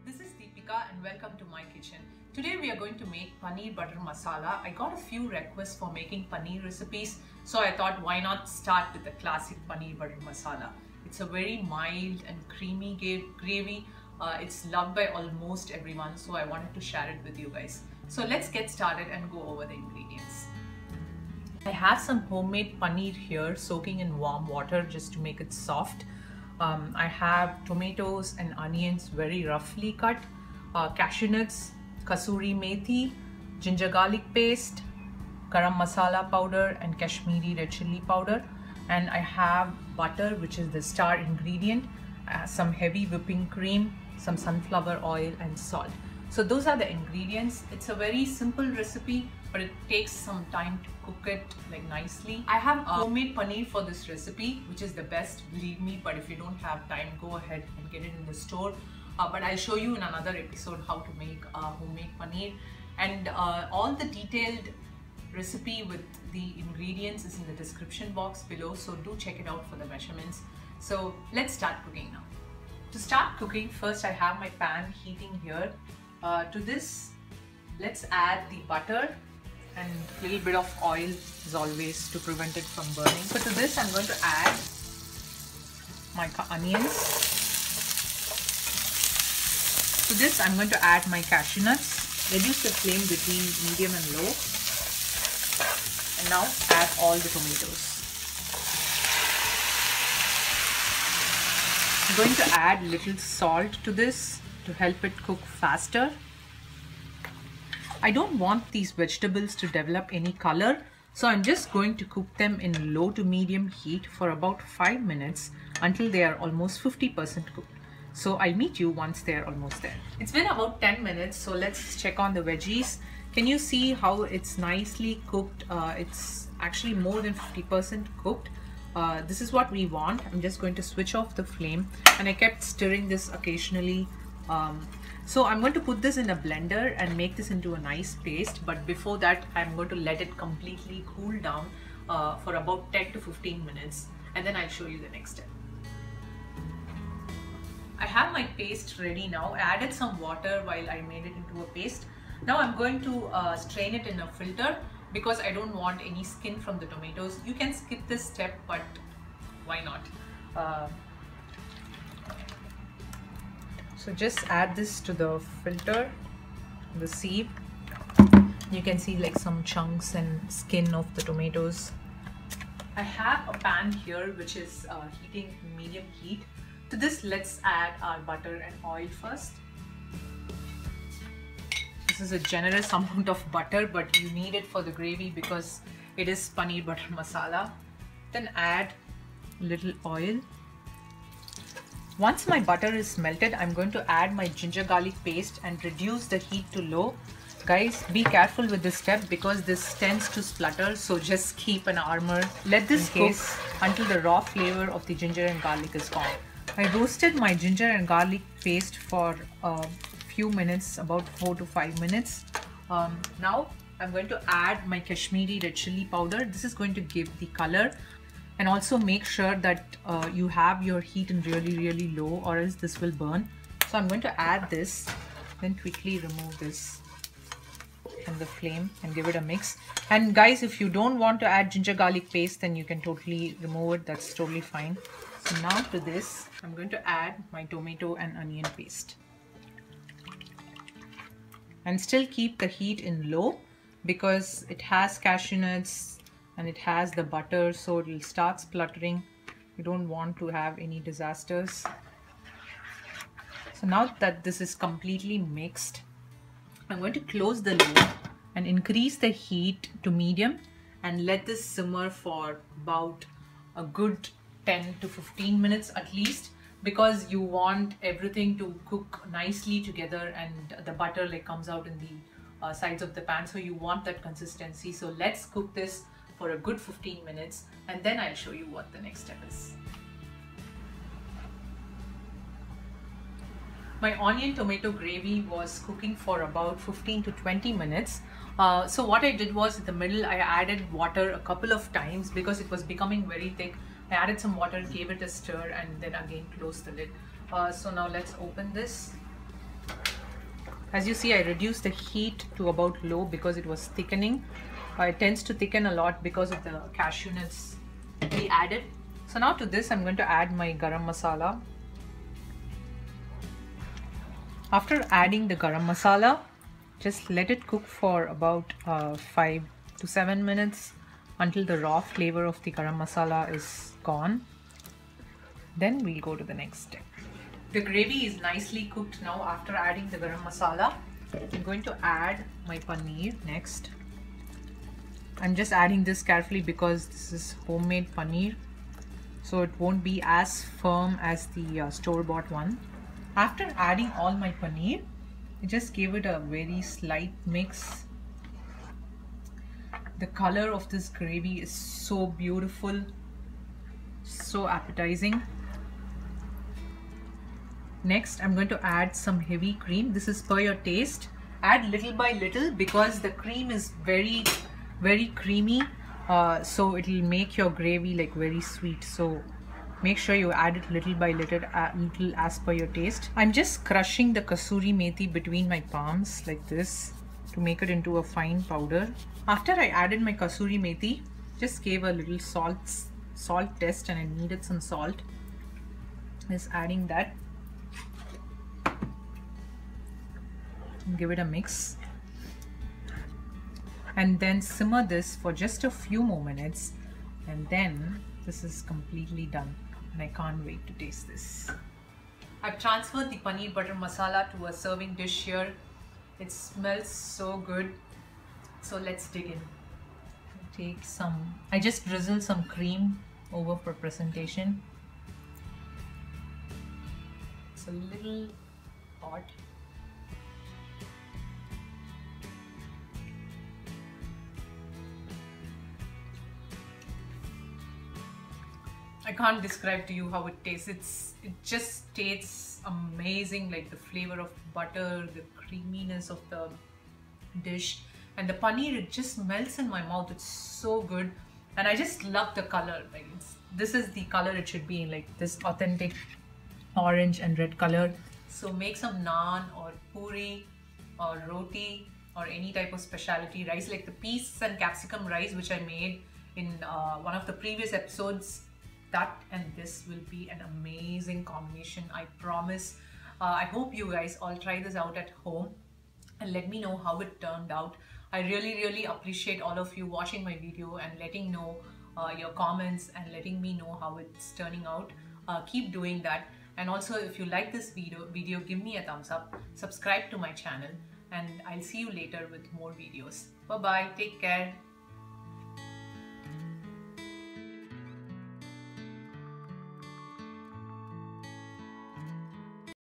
This is Deepika and welcome to my kitchen. Today we are going to make paneer butter masala. I got a few requests for making paneer recipes, so I thought why not start with the classic paneer butter masala. It's a very mild and creamy gravy. It's loved by almost everyone, so I wanted to share it with you guys. So let's get started and go over the ingredients. I have some homemade paneer here soaking in warm water just to make it soft. I have tomatoes and onions very roughly cut, cashew nuts, Kasoori methi, ginger garlic paste, Garam masala powder and Kashmiri red chilli powder. And I have butter, which is the star ingredient, some heavy whipping cream, some sunflower oil and salt. So those are the ingredients. It's a very simple recipe, but it takes some time to cook it like nicely. I have homemade paneer for this recipe, which is the best, believe me, but if you don't have time, go ahead and get it in the store. But I'll show you in another episode how to make homemade paneer. And all the detailed recipe with the ingredients is in the description box below, so do check it out for the measurements. So let's start cooking now. To start cooking, first I have my pan heating here. To this, let's add the butter and a little bit of oil as always to prevent it from burning. So to this I'm going to add my onions. To this I'm going to add my cashew nuts. Reduce the flame between medium and low. And now add all the tomatoes. I'm going to add little salt to this to help it cook faster. I don't want these vegetables to develop any color, so I'm just going to cook them in low to medium heat for about 5 minutes until they are almost 50% cooked. So I'll meet you once they're almost there. It's been about 10 minutes, so let's check on the veggies. Can you see how it's nicely cooked? It's actually more than 50% cooked. This is what we want. I'm just going to switch off the flame, and I kept stirring this occasionally. So I'm going to put this in a blender and make this into a nice paste, but before that I'm going to let it completely cool down for about 10 to 15 minutes, and then I'll show you the next step. I have my paste ready now. I added some water while I made it into a paste. Now I'm going to strain it in a filter because I don't want any skin from the tomatoes. You can skip this step, but why not? So just add this to the filter, the sieve. You can see like some chunks and skin of the tomatoes. I have a pan here which is heating medium heat. To this, let's add our butter and oil first. This is a generous amount of butter, but you need it for the gravy because it is paneer butter masala. Then add a little oil. Once my butter is melted, I'm going to add my ginger garlic paste and reduce the heat to low. Guys, be careful with this step because this tends to splutter, so just keep an armor. Let this cook until the raw flavor of the ginger and garlic is gone. I roasted my ginger and garlic paste for a few minutes, about 4 to 5 minutes. Now I'm going to add my Kashmiri red chilli powder. This is going to give the color. And also make sure that you have your heat in really low, or else this will burn. So I'm going to add this, then quickly remove this from the flame and give it a mix. And guys, if you don't want to add ginger garlic paste, then you can totally remove it. That's totally fine. So now to this, I'm going to add my tomato and onion paste. And still keep the heat in low because it has cashew nuts and it has the butter, so it will start spluttering. You don't want to have any disasters. So now that this is completely mixed, I'm going to close the lid and increase the heat to medium and let this simmer for about a good 10 to 15 minutes at least, because you want everything to cook nicely together and the butter like comes out in the sides of the pan, so you want that consistency. So let's cook this for a good 15 minutes and then I'll show you what the next step is. My onion tomato gravy was cooking for about 15 to 20 minutes. So what I did was in the middle I added water a couple of times because it was becoming very thick. I added some water, gave it a stir and then again closed the lid. So now let's open this. As you see, I reduced the heat to about low because it was thickening. It tends to thicken a lot because of the cashew nuts we added. So now to this, I'm going to add my garam masala. After adding the garam masala, just let it cook for about 5 to 7 minutes until the raw flavor of the garam masala is gone. Then we'll go to the next step. The gravy is nicely cooked now after adding the garam masala. I'm going to add my paneer next. I'm just adding this carefully because this is homemade paneer, so it won't be as firm as the store-bought one. After adding all my paneer, I just gave it a very slight mix. The color of this gravy is so beautiful, so appetizing. Next, I'm going to add some heavy cream. This is per your taste. Add little by little because the cream is very creamy. So it will make your gravy like very sweet. So make sure you add it little by little as per your taste. I'm just crushing the Kasoori methi between my palms like this to make it into a fine powder. After I added my Kasoori methi, just gave a little salt test and I needed some salt. Just adding that. Give it a mix and then simmer this for just a few more minutes, and then this is completely done and I can't wait to taste this. I've transferred the paneer butter masala to a serving dish here. It smells so good, so let's dig in. I just drizzle some cream over for presentation. It's a little hot. I can't describe to you how it tastes. It just tastes amazing, like the flavor of butter, the creaminess of the dish, and the paneer, it just melts in my mouth. It's so good, and I just love the color. Like this is the color it should be in, like this authentic orange and red color. So make some naan or puri or roti or any type of specialty rice, like the peas and capsicum rice which I made in one of the previous episodes. That and this will be an amazing combination, I promise. I hope you guys all try this out at home and let me know how it turned out. I really appreciate all of you watching my video and letting know your comments and letting me know how it's turning out. Keep doing that, and also if you like this video, give me a thumbs up, subscribe to my channel, and I'll see you later with more videos. Bye bye, take care.